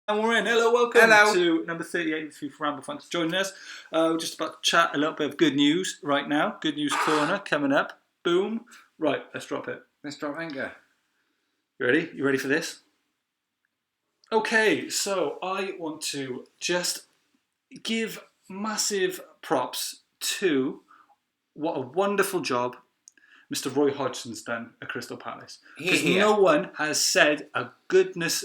And we're in. Hello, welcome to number 38 of FIFA Ramble. Thanks for joining us. We're just about to chat a little bit of good news right now. Good news corner coming up. Boom. Right, let's drop it. Let's drop anchor. You ready? You ready for this? Okay, so I want to just give massive props to what a wonderful job Mr. Roy Hodgson's done at Crystal Palace. Because no one has said a goodness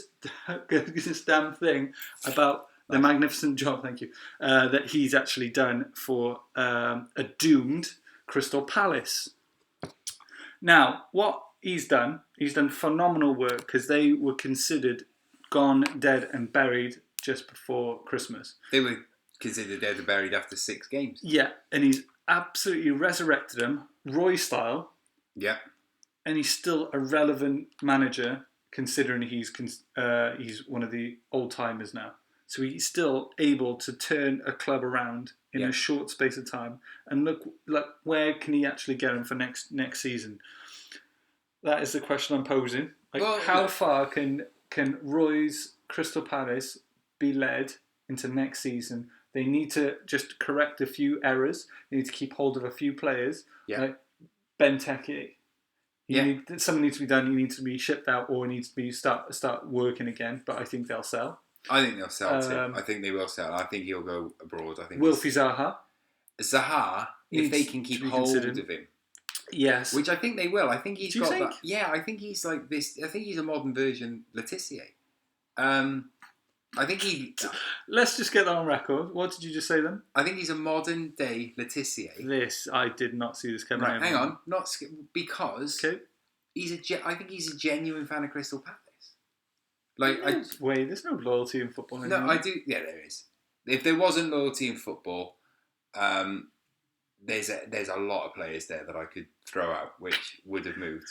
damn thing about the magnificent job, thank you, that he's actually done for a doomed Crystal Palace. Now, what he's done phenomenal work because they were considered gone, dead and buried just before Christmas. They were considered dead and buried after 6 games. Yeah, and he's absolutely resurrected them, Roy style. Yeah. And he's still a relevant manager considering he's one of the old timers now. So he's still able to turn a club around in a short space of time. And look where can he actually get him for next season? That is the question I'm posing. How far can Roy's Crystal Palace be led into next season? They need to just correct a few errors. They need to keep hold of a few players. Yeah. Like Benteke. Something needs to be done. He needs to be shipped out or needs to be start working again. But I think they'll sell. I think they'll sell too. I think they will sell. I think he'll go abroad. I think Wilfie Zaha, if they can keep hold of him. Yes. Which I think they will. I think he's got that. Yeah, I think he's like this. I think he's a modern version Letizia. I think he... Let's just get that on record. What did you just say then? I think he's a modern day Letizia. I did not see this coming. Right, hang on. Because I think he's a genuine fan of Crystal Palace. There's no loyalty in football anymore. No, I do. Yeah, there is. If there wasn't loyalty in football, there's a lot of players there that I could throw out which would have moved.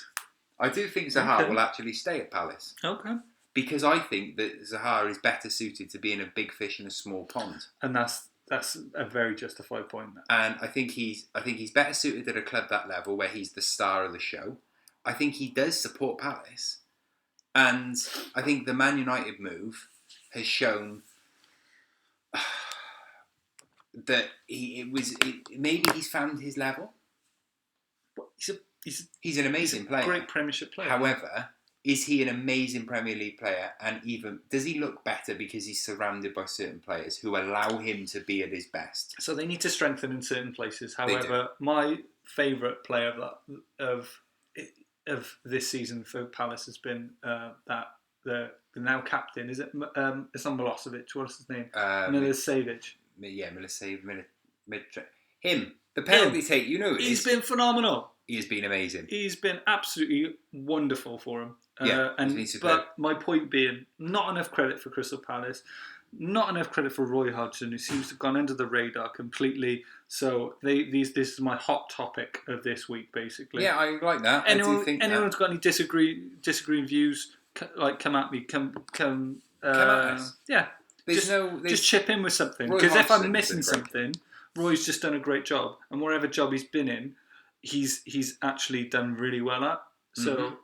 I do think Zaha will actually stay at Palace. Okay. Because I think that Zaha is better suited to being a big fish in a small pond. And that's a very justified point. And I think he's better suited at a club that level where he's the star of the show. I think he does support Palace. And I think the Man United move has shown that maybe he's found his level. He's an amazing player. Great Premiership player. However, is he an amazing Premier League player? And even does he look better because he's surrounded by certain players who allow him to be at his best? So they need to strengthen in certain places. However, my favourite player of this season for Palace has been the now captain. Is it? It's not Milosevic. What's his name? Milicevic. Yeah, Milicevic. Him. The penalty take. He's been phenomenal. He has been amazing. He's been absolutely wonderful for him. Yeah, but my point being, not enough credit for Crystal Palace, not enough credit for Roy Hodgson, who seems to have gone under the radar completely. So this is my hot topic of this week, basically. Yeah, I like that. Anyone's got any disagreeing views? Come at me. Come at us. Yeah. Just chip in with something. Because if I'm missing something, Roy's just done a great job, and whatever job he's been in, he's actually done really well at. So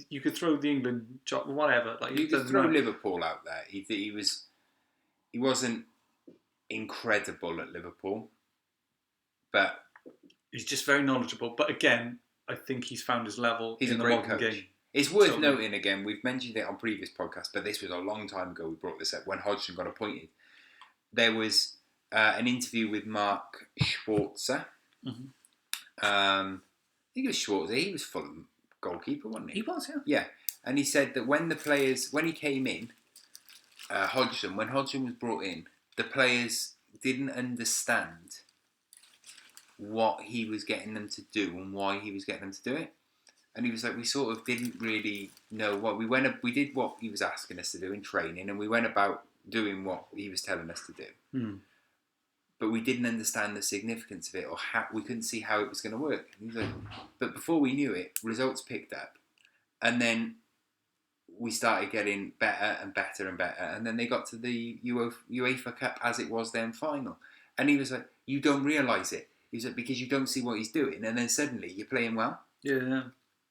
you could throw the England job, whatever. You could throw Liverpool out there. He wasn't incredible at Liverpool, but he's just very knowledgeable. But again, I think he's found his level in the modern game. It's worth noting again. We've mentioned it on previous podcasts, but this was a long time ago. We brought this up when Hodgson got appointed. There was an interview with Mark Schwarzer. Mm-hmm. I think it was Schwarzer. He was Fulham goalkeeper, wasn't he? He was, yeah. Yeah, and he said that when he came in, when Hodgson was brought in, the players didn't understand what he was getting them to do and why he was getting them to do it. And he was like, we sort of didn't really know what we did what he was asking us to do in training, and we went about doing what he was telling us to do. Mm. But we didn't understand the significance of it, or we couldn't see how it was going to work. And he was like, but before we knew it, results picked up, and then we started getting better and better and better, and then they got to the UEFA Cup as it was then final, and he was like, you don't realise it. He was like, because you don't see what he's doing, and then suddenly you're playing well. Yeah.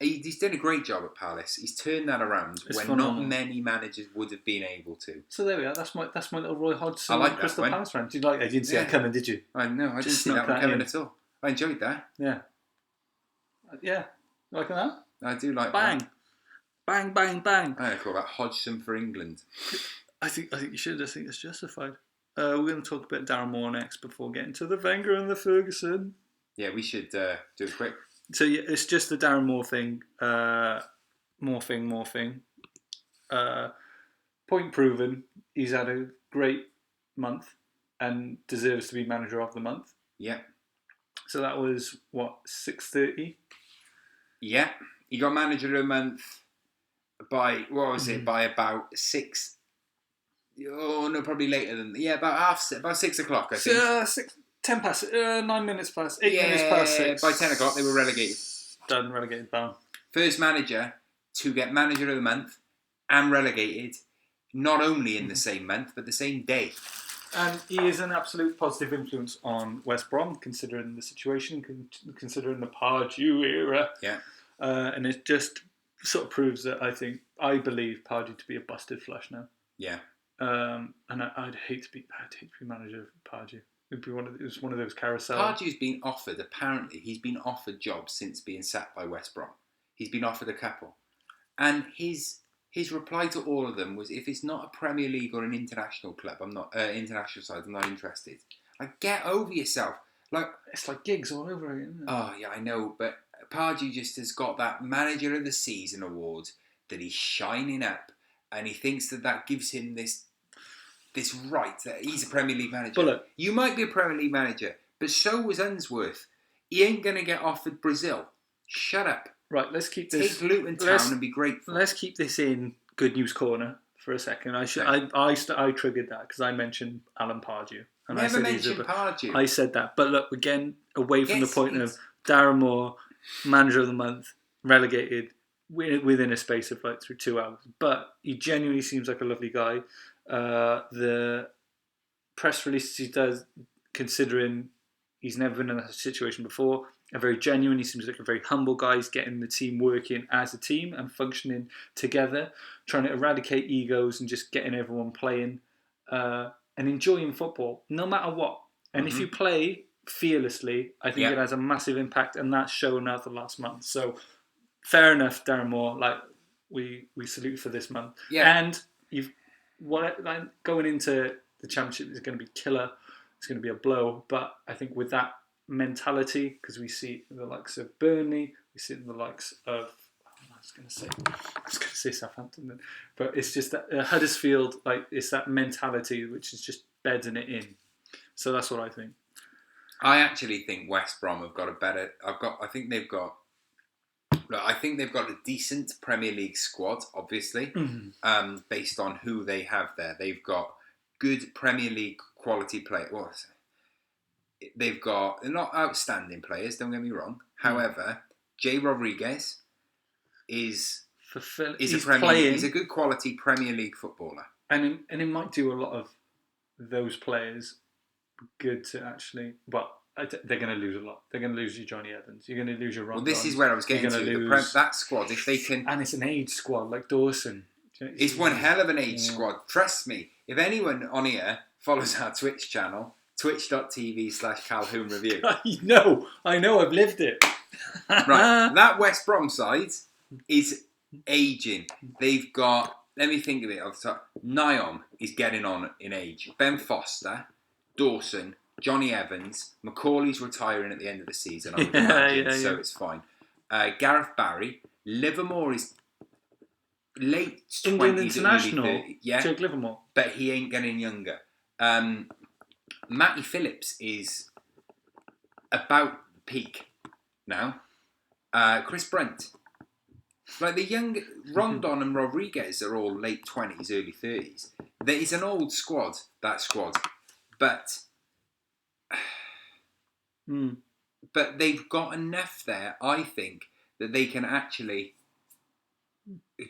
He's done a great job at Palace. He's turned that around It's when phenomenal. not many managers would have been able to. So there we are. That's my little Roy Hodgson I like that Crystal one. Palace rant. Did you like that? You didn't see that coming, did you? I know. I didn't Just see that snuck one that coming in. at all. I enjoyed that. Yeah. Yeah. You liking that? I do like Bang. that. Bang, bang, bang. I call that Hodgson for England. I think you should. I think it's justified. We're going to talk a bit Darren Moore next before getting to the Wenger and the Ferguson. Yeah, we should do it quick. So yeah, it's just the Darren Moore thing. More thing. Point proven. He's had a great month and deserves to be manager of the month. Yeah. So that was what, 6:30. Yeah, he got manager of the month by by about 6. Oh no, probably later than about 6 o'clock. I think 10 past, 9 minutes past, 8 minutes past 6. By 10 o'clock they were relegated. Done, relegated, bound. First manager to get manager of the month and relegated, not only in the same month but the same day. And he is an absolute positive influence on West Brom, considering the situation, considering the Pardew era. Yeah. And it just sort of proves that I believe Pardew to be a busted flush now. Yeah. And I'd hate to be manager of Pardew. It was one of those carousel. Pardew's been offered. Apparently, he's been offered jobs since being sacked by West Brom. He's been offered a couple, and his reply to all of them was, "If it's not a Premier League or an international club, I'm not international side. I'm not interested." Like, get over yourself. Like, it's like gigs all over again. Isn't it? Oh yeah, I know, but Pardew just has got that Manager of the Season award that he's shining up, and he thinks that gives him this right that he's a Premier League manager. But look, you might be a Premier League manager, but so was Unsworth. He ain't going to get offered Brazil. Shut up. Right, let's keep this. Take Luton Town and be grateful. Let's keep this in Good News Corner for a second. I triggered that because I mentioned Alan Pardew. And Never I said mentioned Pardew. I said that. But look, again, away from the point of it's- Darren Moore, manager of the month, relegated within a space of like through 2 hours. But he genuinely seems like a lovely guy. The press releases he does, considering he's never been in that situation before, are very genuine. He seems like a very humble guy. He's getting the team working as a team and functioning together, trying to eradicate egos and just getting everyone playing and enjoying football, no matter what. And if you play fearlessly, I think it has a massive impact, and that's shown out the last month. So, fair enough, Darren Moore. Like, we salute for this month. Yeah. And going into the championship is going to be killer. It's going to be a blow. But I think with that mentality, because we see the likes of Burnley, we see the likes of I was going to say Southampton, then. But it's just that Huddersfield, like, it's that mentality which is just bedding it in. So that's what I think. I actually think West Brom have got a better. I think they've got a decent Premier League squad, obviously, based on who they have there. They've got good Premier League quality players. Well, they're not outstanding players, don't get me wrong. However, Jay Rodriguez is he's a good quality Premier League footballer. And it might do a lot of those players good to actually... Well, they're going to lose a lot. They're going to lose your Johnny Evans. You're going to lose your Ron. Well, this is where I was getting to. That squad, if they can... And it's an age squad, like Dawson. It's one hell of an age squad. Trust me. If anyone on here follows our Twitch channel, twitch.tv/Calhoun Review. I know, I've lived it. Right, that West Brom side is aging. They've got, let me think of it off the top. Nyom is getting on in age. Ben Foster, Dawson, Johnny Evans, Macaulay's retiring at the end of the season, I would imagine, so it's fine. Gareth Barry, Livermore is late 20s, England international, early 30s. Yeah, Jake Livermore. But he ain't getting younger. Matty Phillips is about peak now. Chris Brent. Like the young Rondon and Rodriguez are all late 20s, early 30s. There is an old squad, that squad. But they've got enough there, I think, that they can actually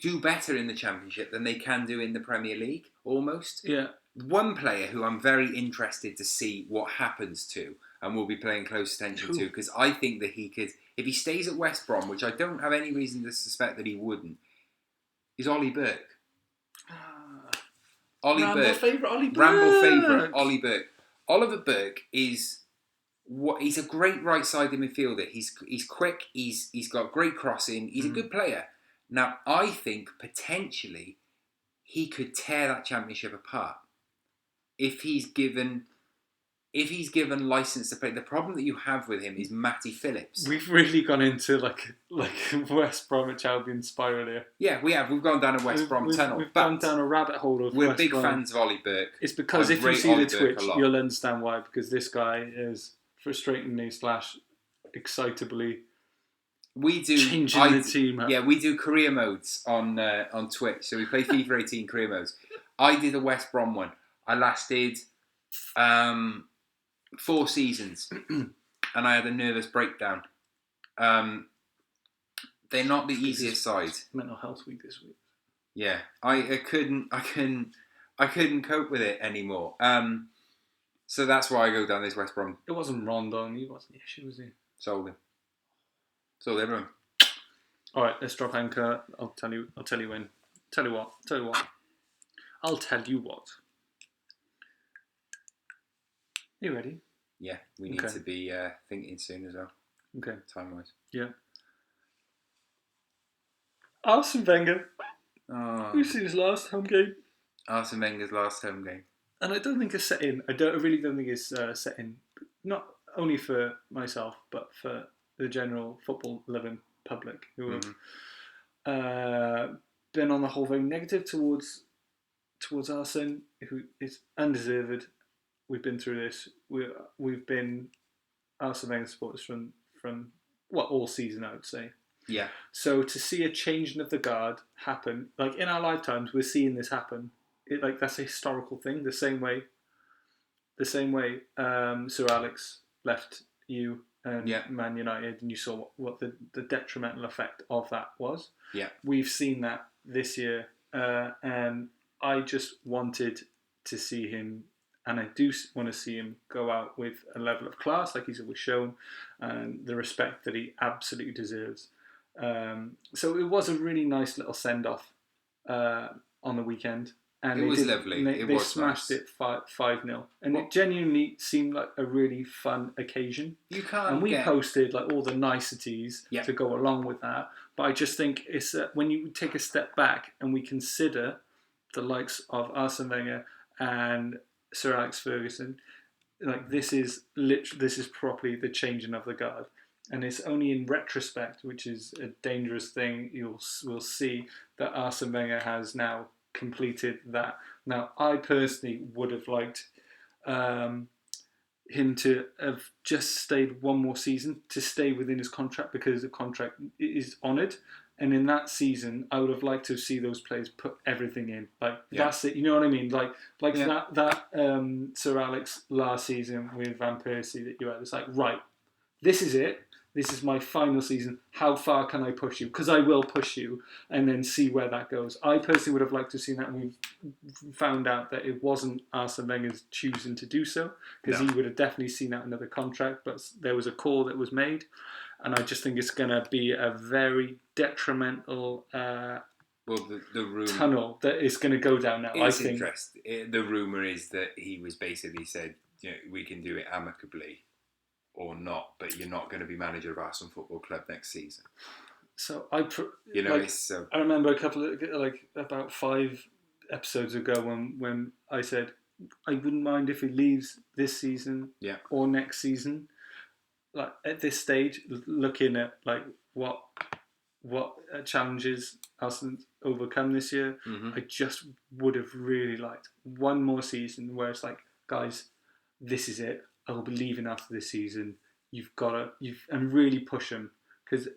do better in the Championship than they can do in the Premier League, almost. Yeah. One player who I'm very interested to see what happens to, and we'll be paying close attention to, because I think that if he stays at West Brom, which I don't have any reason to suspect that he wouldn't, is Ollie Burke. Ollie Ramble Burke. favourite Ollie Burke. Ramble favourite Ollie Burke. Oliver Burke is he's a great right-sided midfielder. He's quick. He's got great crossing. He's a good player. Now I think potentially he could tear that Championship apart if he's given license to play. The problem that you have with him is Matty Phillips. We've really gone into like West Bromwich Albion spiral here. Yeah, we have. We've gone down a West Brom tunnel. We've gone down a rabbit hole of we're West big Brom. fans of Ollie Burke. It's because if you see the Twitch, you'll understand why. Because this guy is frustratingly / excitably changing the team up. Yeah, we do career modes on Twitch. So we play FIFA 18 career modes. I did a West Brom one. I lasted 4 seasons, and I had a nervous breakdown. They're not the easiest side. Mental health week this week. Yeah, I couldn't cope with it anymore. So that's why I go down this West Brom. It wasn't Rondon. He wasn't the issue, was he? Sold him. Sold everyone. All right, let's drop anchor. I'll tell you when. Tell you what. I'll tell you what. You ready? Yeah, we need to be thinking soon as well. Okay. Time-wise. Yeah. Arsene Wenger. Oh. We've seen his last home game. Arsene Wenger's last home game. And I don't think it's set in. I really don't think it's set in. Not only for myself, but for the general football-loving public who have been on the whole very negative towards Arsene, who is undeserved. We've been through this. We've been Arsene Wenger supporters from all season, I would say. Yeah. So to see a changing of the guard happen, like in our lifetimes, we're seeing this happen. That's a historical thing. The same way Sir Alex left you and Man United, and you saw what the detrimental effect of that was. Yeah. We've seen that this year, and I just wanted to see him. And I do want to see him go out with a level of class, like he's always shown, and the respect that he absolutely deserves. So it was a really nice little send-off on the weekend. And it was lovely. They smashed it 5-0. And it genuinely seemed like a really fun occasion. And we posted all the niceties to go along with that. But I just think it's when you take a step back and we consider the likes of Arsene Wenger and Sir Alex Ferguson, this is properly the changing of the guard, and it's only in retrospect, which is a dangerous thing. We'll see that Arsene Wenger has now completed that. Now, I personally would have liked him to have just stayed one more season, to stay within his contract, because the contract is honoured. And in that season, I would have liked to see those players put everything in. That's it. You know what I mean? That Sir Alex last season with Van Persie that you had. It's right, this is it. This is my final season. How far can I push you? Because I will push you, and then see where that goes. I personally would have liked to have seen that, and we've found out that it wasn't Arsene Wenger's choosing to do so, because he would have definitely seen out another contract, but there was a call that was made. And I just think it's going to be a very detrimental the rumor, tunnel that is going to go down now. It's interesting. The rumour is that he was basically said, we can do it amicably or not, but you're not going to be manager of Arsenal Football Club next season. So I remember about 5 episodes ago when I said I wouldn't mind if he leaves this season or next season. At this stage, looking at what challenges Arsenal's overcome this year, I just would have really liked one more season where it's guys, this is it. I will be leaving after this season. You've got to and really push them, because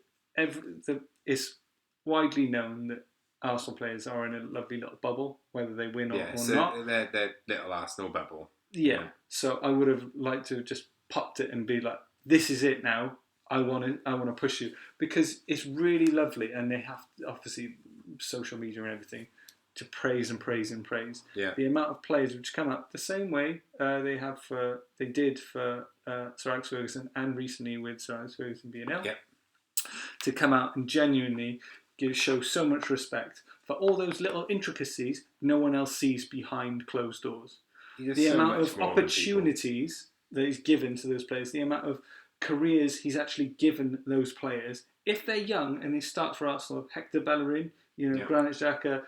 it's widely known that Arsenal players are in a lovely little bubble, whether they win or not. They're little Arsenal bubble. Yeah. So I would have liked to have just popped it and be like, this is it now. I want to push you, because it's really lovely, and they have obviously social media and everything to praise and praise and praise. Yeah. The amount of players which come up the same way they did for Sir Alex Ferguson, and recently with Sir Alex Ferguson being ill. Yeah. to come out and genuinely show so much respect for all those little intricacies no one else sees behind closed doors. The amount of opportunities that he's given to those players, the amount of careers he's actually given those players. If they're young and they start for Arsenal, Hector Bellerin, Granit Xhaka,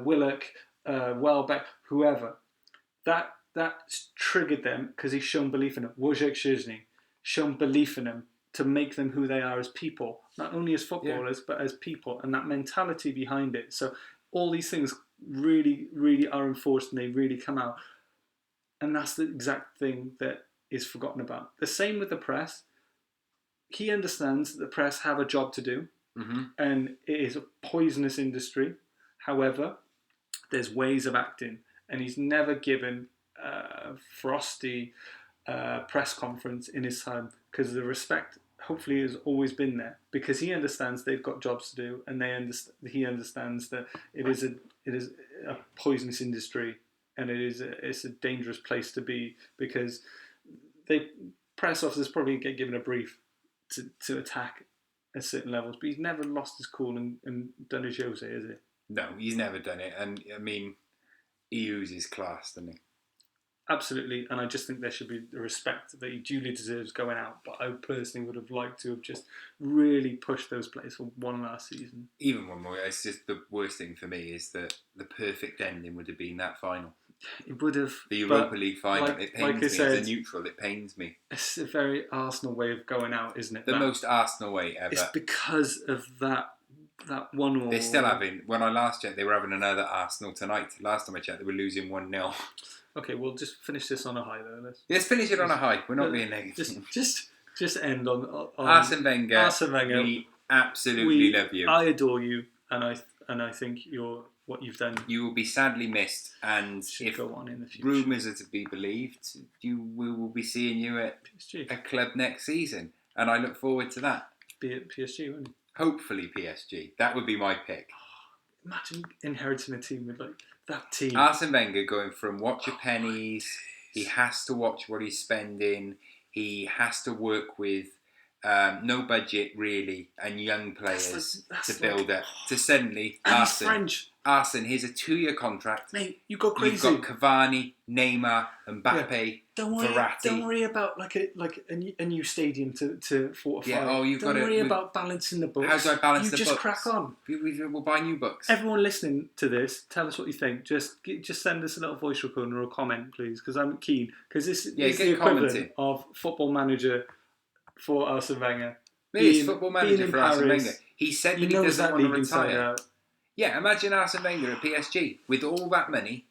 Willock, Welbeck, whoever, that's triggered them because he's shown belief in them. Wojciech Szczesny, shown belief in them to make them who they are as people, not only as footballers, but as people, and that mentality behind it. So all these things really, really are enforced and they really come out. And that's the exact thing that is forgotten about. The same with the press. He understands that the press have a job to do, and it is a poisonous industry. However, there's ways of acting, and he's never given a frosty press conference in his time because the respect hopefully has always been there because he understands they've got jobs to do, and he understands that it is a poisonous industry. And it's a dangerous place to be because press officers probably get given a brief to attack at certain levels, but he's never lost his cool and done his Jose, has he? No, he's never done it. And I mean, he uses class, doesn't he? Absolutely, and I just think there should be the respect that he duly deserves going out. But I personally would have liked to have just really pushed those players for one last season. Even one more. It's just the worst thing for me is that the perfect ending would have been that final. It would have. The Europa League final. It pains me. As a neutral, it pains me. It's a very Arsenal way of going out, isn't it? The most Arsenal way ever. It's because of that 1-1. They're still having. When I last checked, they were having another Arsenal tonight. Last time I checked, they were losing 1-0. Okay, we'll just finish this on a high though. Let's finish it on a high. We're not being negative. Just end on Arsene Wenger. Arsene Wenger. We absolutely love you. I adore you, and I think what you've done. You will be sadly missed, and if go on in the future. Rumours are to be believed, we will be seeing you at PSG. A club next season, and I look forward to that. Be at PSG, wouldn't you? Hopefully PSG. That would be my pick. Imagine inheriting a team with that team. Arsene Wenger going from watch your pennies. He has to watch what he's spending. He has to work with no budget really and young players to build up. To suddenly Arsene, here's a 2-year contract. Mate, you go crazy. You've got Cavani, Neymar, Mbappe, Verratti. Don't worry about a new stadium to fortify. Yeah, don't worry about balancing the books. How do I balance the books? You just crack on. We'll buy new books. Everyone listening to this, tell us what you think. Just send us a little voice recorder or a comment, please, because I'm keen. Because this is the equivalent of Football Manager for Arsene Wenger. It's Football Manager for Arsene Wenger. He said that he doesn't want to retire. Yeah, imagine Arsene Wenger at PSG with all that money,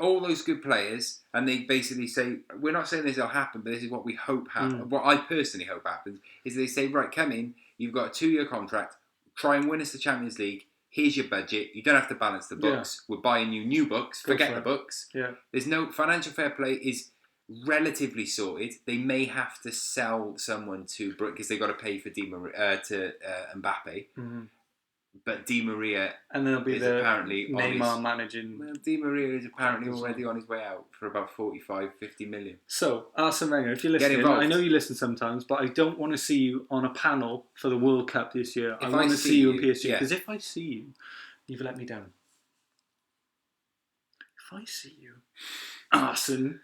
all those good players, and they basically say, we're not saying this will happen, but this is what we hope happens. What I personally hope happens is they say, right, come in, you've got a 2-year contract, try and win us the Champions League, here's your budget, you don't have to balance the books, we're buying you new books, forget the books. Yeah. There's no financial fair play is relatively sorted. They may have to sell someone to because they've got to pay for Mbappe. But Di Maria and then there'll be apparently Neymar managing. Well, Di Maria is apparently already on his way out for about 45-50 million. So, Arsene Wenger, if you're listening, I know you listen sometimes, but I don't want to see you on a panel for the World Cup this year. I want to see you in PSG, because if I see you, you've let me down. If I see you, Arsene...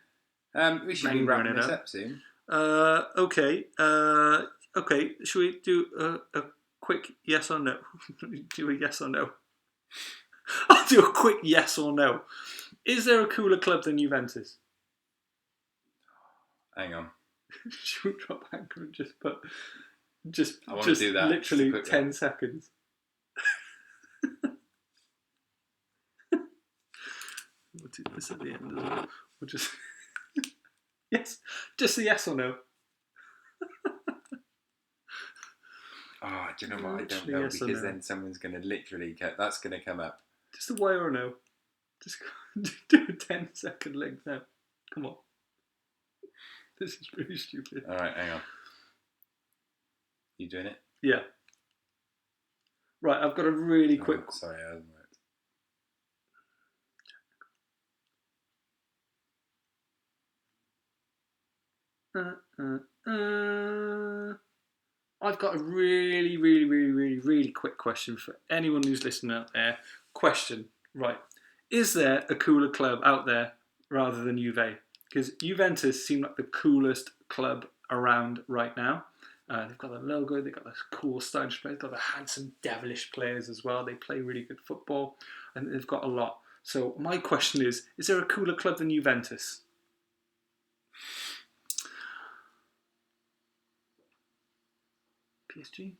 we should be wrapping this up soon. Okay. Should we do a quick yes or no? Do a yes or no? I'll do a quick yes or no. Is there a cooler club than Juventus? Hang on. Should we drop anchor and just put... I want to do that. Literally 10 seconds. We'll do this at the end as well. We'll just... Yes, just a yes or no. Do you know what? I don't know, because then someone's going to literally that's going to come up. Just a way or a no. Just do a 10-second link now. Come on. This is really stupid. All right, hang on. You doing it? Yeah. Right, I've got a really quick... Sorry, I hasn't worked. I've got a really, really, really, really, really quick question for anyone who's listening out there. Question, right. Is there a cooler club out there rather than Juve? Because Juventus seem like the coolest club around right now. They've got the logo, they've got the cool stylish players, they've got the handsome, devilish players as well. They play really good football, and they've got a lot. So my question is there a cooler club than Juventus? PSG?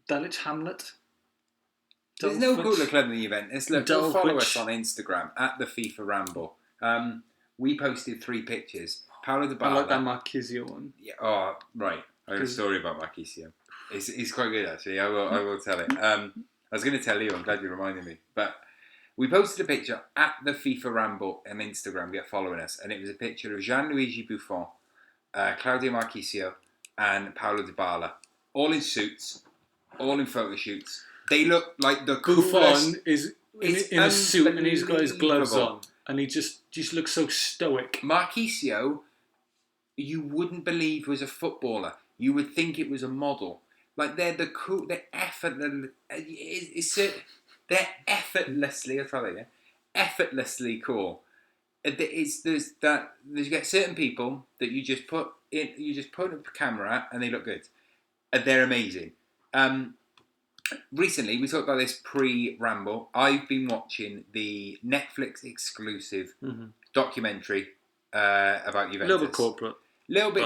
Dulwich, Hamlet? There's no cooler club than Juventus. Look, go follow us on Instagram at the FIFA Ramble. We posted 3 pictures. Paulo Dybala. I like that Marquisio one. Yeah. Oh, right. I have a story about Marquisio. It's quite good actually. I will tell it. I was going to tell you. I'm glad you reminded me. But we posted a picture at the FIFA Ramble on Instagram. Get following us, and it was a picture of Gianluigi Buffon, Claudio Marquisio, and Paulo Dybala, all in suits, all in photo shoots. They look like the coolest. Buffon is in a suit and he's got his gloves on, and he just looks so stoic. Marquisio, you wouldn't believe was a footballer. You would think it was a model. Like they're the cool, they're effortlessly. I'll tell you, effortlessly cool. You get certain people that you just put a camera at and they look good. They're amazing. Recently, we talked about this pre-Ramble. I've been watching the Netflix exclusive documentary about Juventus. A little bit corporate.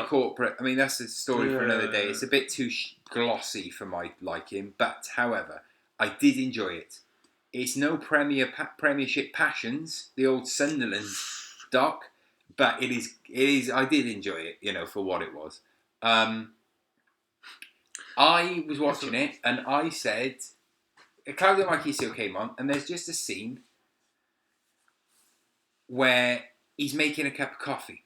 Corporate. I mean, that's a story for another day. It's a bit too glossy for my liking, but however, I did enjoy it. It's no Premiership passions, the old Sunderland doc, but it is. I did enjoy it, for what it was. I was watching it and I said, Claudio Marquisio came on, and there's just a scene where he's making a cup of coffee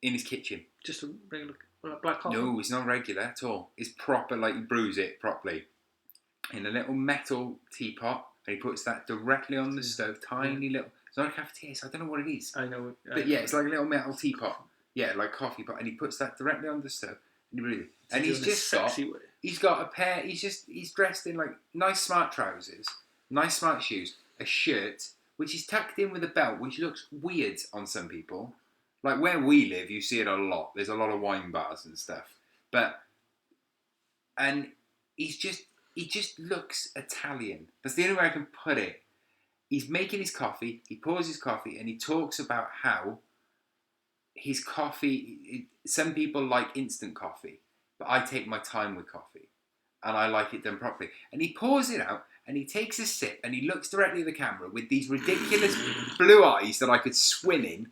in his kitchen. Just a regular black coffee? No, it's not regular at all. It's proper, like he brews it properly in a little metal teapot, and he puts that directly on the stove. Tiny little. It's not a cafetiere, so I don't know what it is. I know. But yeah, it's like a little metal teapot. Yeah, like coffee pot, and he puts that directly on the stove, and he brews it. And he's got a pair. He's dressed in like nice smart trousers, nice smart shoes, a shirt which is tucked in with a belt, which looks weird on some people. Like where we live, you see it a lot. There's a lot of wine bars and stuff. And he just looks Italian. That's the only way I can put it. He's making his coffee. He pours his coffee, and he talks about how his coffee. Some people like instant coffee, but I take my time with coffee, and I like it done properly. And he pours it out, and he takes a sip, and he looks directly at the camera with these ridiculous blue eyes that I could swim in.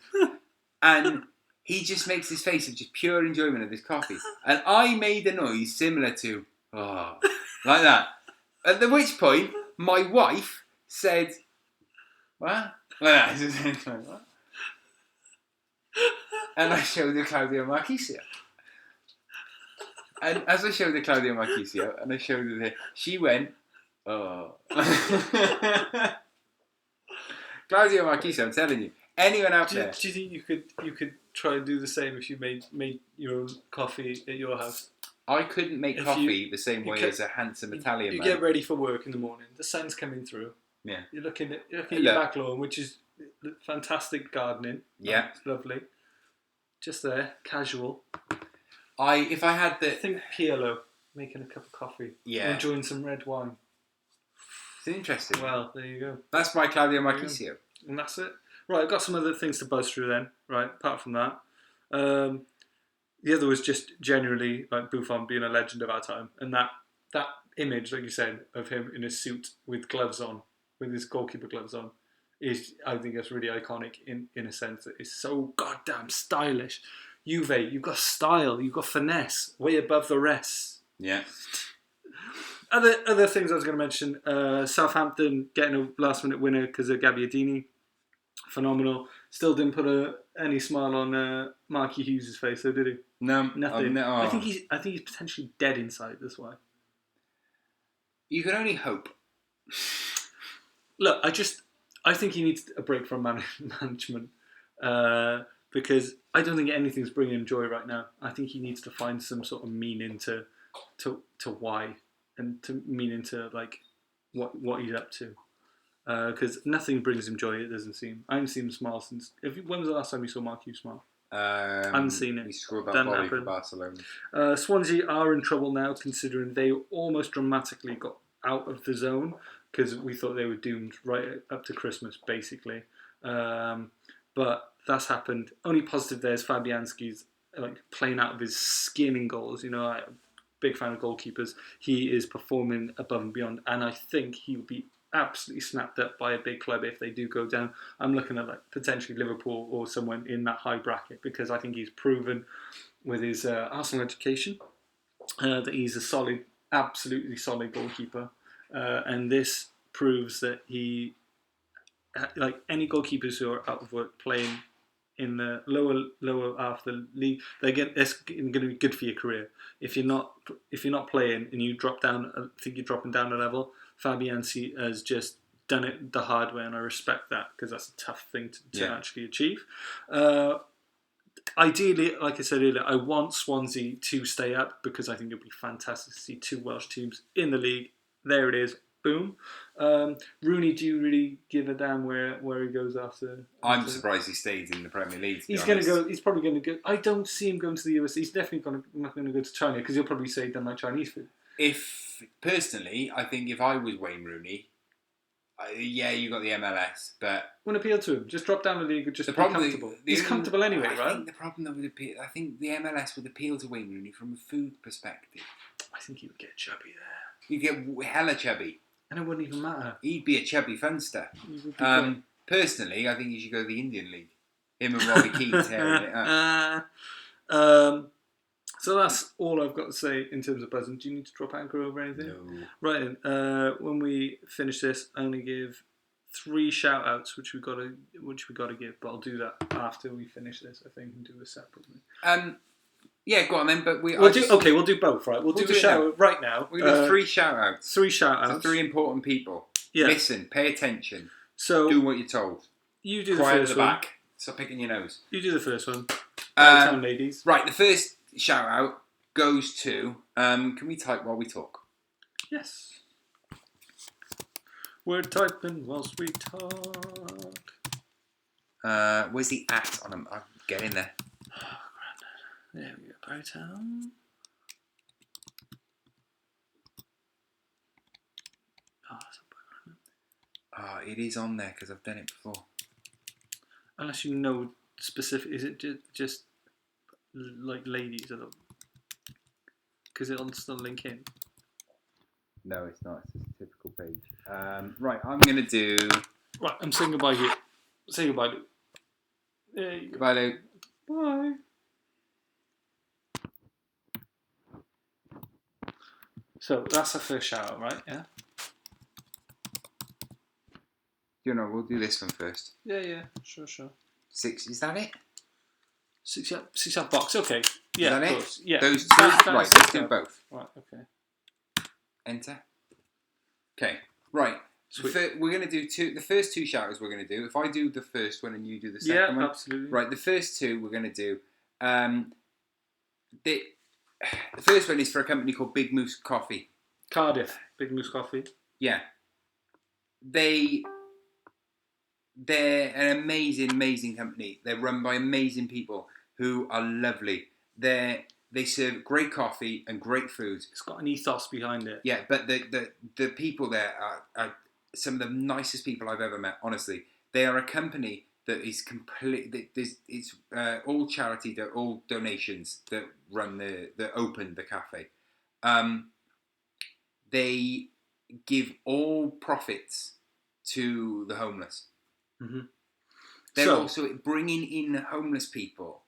And he just makes his face of just pure enjoyment of his coffee. And I made a noise similar to, like that. At which point, my wife said, what? Like that. And I showed her Claudio Marquisio. And as I showed her Claudio Marquisio, and I showed her she went, oh. Claudio Marquisio, I'm telling you. Anyone out there? Do you think you could try and do the same if you made your own coffee at your house? I couldn't make coffee the same way as a handsome Italian man. You get ready for work in the morning. The sun's coming through. Yeah. You're looking at your back lawn, which is fantastic gardening. Yeah. It's lovely. Just there, casual. If I had the... Think Pirlo making a cup of coffee. Yeah. Enjoying some red wine. It's interesting. Well, there you go. That's my Claudio Marquisio. And that's it. Right, I've got some other things to buzz through then, right, apart from that. The other was just generally like Buffon being a legend of our time. And that image, like you said, of him in a suit with gloves on, with his goalkeeper gloves on, I think that's really iconic in a sense that it's so goddamn stylish. Juve, you've got style, you've got finesse, way above the rest. Yeah. Other things I was going to mention, Southampton getting a last minute winner because of Gabbiadini. Phenomenal. Still didn't put any smile on Marky Hughes' face, though, did he? No, nothing. I think he's potentially dead inside. That's why. You can only hope. Look, I think he needs a break from management. because I don't think anything's bringing him joy right now. I think he needs to find some sort of meaning to why, and to meaning to like what he's up to. Because nothing brings him joy. It doesn't seem. I haven't seen him smile since. When was the last time you saw Mark Hughes smile? I haven't seen it. He scored that volley for Barcelona. Swansea are in trouble now, considering they almost dramatically got out of the zone because we thought they were doomed right up to Christmas, basically. But that's happened. Only positive there is Fabianski's like playing out of his skin in goals. You know, I'm a big fan of goalkeepers. He is performing above and beyond, and I think he will be absolutely snapped up by a big club if they do go down. I'm looking at like potentially Liverpool or someone in that high bracket because I think he's proven with his Arsenal education that he's a solid, absolutely solid goalkeeper, and this proves that he, like any goalkeepers who are out of work playing in the lower half of the league, that's going to be good for your career. If you're not playing and you drop down, I think you're dropping down a level. Fabianski has just done it the hard way, and I respect that because that's a tough thing to actually achieve. Ideally, like I said earlier, I want Swansea to stay up because I think it'd be fantastic to see two Welsh teams in the league. There it is. Boom. Rooney, do you really give a damn where he goes after? I'm surprised he stays in the Premier League. He's going to go. He's probably going to go. I don't see him going to the US. He's definitely not going to go to China because he'll probably say he doesn't like Chinese food. Personally, I think if I was Wayne Rooney, you got the MLS, but wouldn't appeal to him. Just drop down the league and just be comfortable. He's comfortable anyway, right? I think the problem that would appeal. I think the MLS would appeal to Wayne Rooney from a food perspective. I think he would get chubby there. He'd get hella chubby. And it wouldn't even matter. He'd be a chubby funster. Personally, I think he should go to the Indian League. Him and Robbie Keane tearing it up. So that's all I've got to say in terms of buzzing. Do you need to drop anchor over anything? No. Right then, when we finish this, I only give 3 shout-outs, which we got to give, but I'll do that after we finish this, I think, and do it separately. Yeah, go on then, but we'll do both, right? We'll do a shout-out right now. We're going to do 3 shout-outs. 3 shout-outs. To 3 important people. Yeah. Listen, pay attention. So do what you're told. You do Quiet the first at the one. back. Stop picking your nose. You do the first one. Town ladies. Right, the first shout-out goes to... can we type while we talk? Yes. We're typing whilst we talk. Where's the at on them? I'll get in there. There we go. Bowtown. It is on there because I've done it before. Unless you know specific, is it just like ladies? Because it'll still link in. No, it's not. It's just a typical page. Right, I'm going to do... Right, I'm saying goodbye here. Say goodbye, Luke. There you go. Goodbye, Luke. Bye. So that's the first shout out, right? Yeah. We'll do this one first. Yeah. Sure. 6, is that it? 6 up box. Okay. Yeah, is that of course. Yeah. Those 2. Right, let's do both. Right. Okay. Enter. Okay. Right. We're going to do 2. The first 2 shout-outs we're going to do. If I do the first one and you do the second one. Yeah, absolutely. Right. The first 2 we're going to do. The first one is for a company called Big Moose Coffee. Cardiff. Big Moose Coffee. Yeah. They're an amazing company. They're run by amazing people who are lovely. They serve great coffee and great food. It's got an ethos behind it. Yeah, but the people there are some of the nicest people I've ever met, honestly. They are a company that is it's all charity, they're all donations that open the cafe. They give all profits to the homeless. Mm-hmm. They're also bringing in homeless people.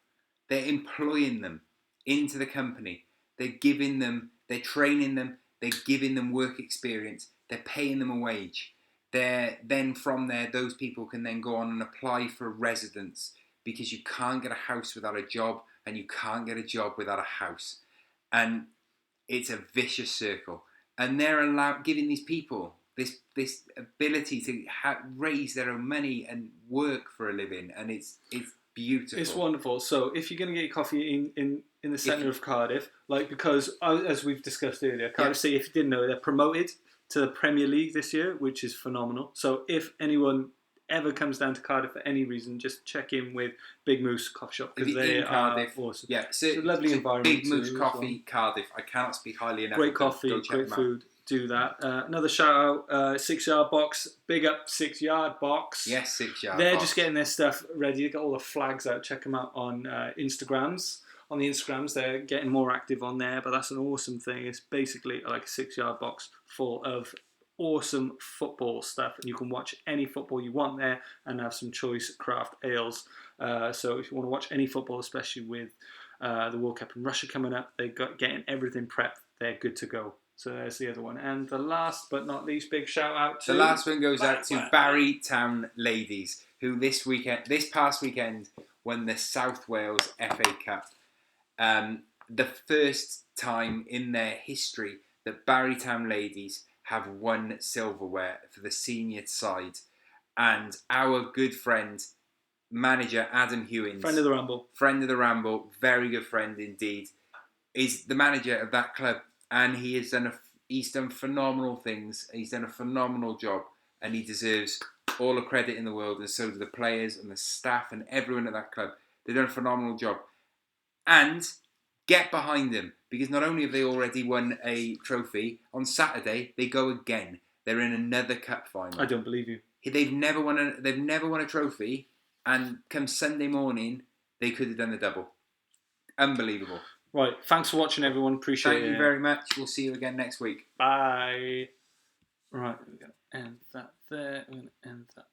They're employing them into the company. They're giving them, they're training them, they're giving them work experience, they're paying them a wage. Then from there, those people can then go on and apply for residence because you can't get a house without a job and you can't get a job without a house. And it's a vicious circle. And they're giving these people this ability to raise their own money and work for a living, and it's beautiful. It's wonderful. So if you're going to get your coffee in the centre of Cardiff, because as we've discussed earlier, Cardiff City, if you didn't know, they're promoted to the Premier League this year, which is phenomenal. So if anyone ever comes down to Cardiff for any reason, just check in with Big Moose Coffee Shop because they are awesome. Yeah, it's a lovely environment. Big Moose Coffee, Cardiff. I cannot speak highly enough. Great coffee, great food. Do that. Another shout out, 6 Yard Box. Big up 6 Yard Box. Yes, 6 Yard They're Box. just getting their stuff ready. They got all the flags out. Check them out on Instagrams. On the Instagrams, they're getting more active on there, but that's an awesome thing. It's basically like a 6 Yard Box full of awesome football stuff, and you can watch any football you want there and have some choice craft ales. So if you want to watch any football, especially with the World Cup in Russia coming up, they're getting everything prepped. They're good to go. So there's the other one. And the last but not least, big shout out to... The last one goes out to Barry Town Ladies, who this past weekend, won the South Wales FA Cup. The first time in their history that Barry Town Ladies have won silverware for the senior side. And our good friend, manager Adam Hughes... Friend of the Ramble. Friend of the Ramble, very good friend indeed, is the manager of that club. And he's done phenomenal things. He's done a phenomenal job, and he deserves all the credit in the world. And so do the players and the staff and everyone at that club. They've done a phenomenal job. And get behind them, because not only have they already won a trophy, on Saturday they go again. They're in another cup final. I don't believe you. They've never won a trophy, and come Sunday morning they could have done the double. Unbelievable. Right, thanks for watching, everyone. Appreciate it. Thank you very much. We'll see you again next week. Bye. Right, we're going to end that there. We're going to end that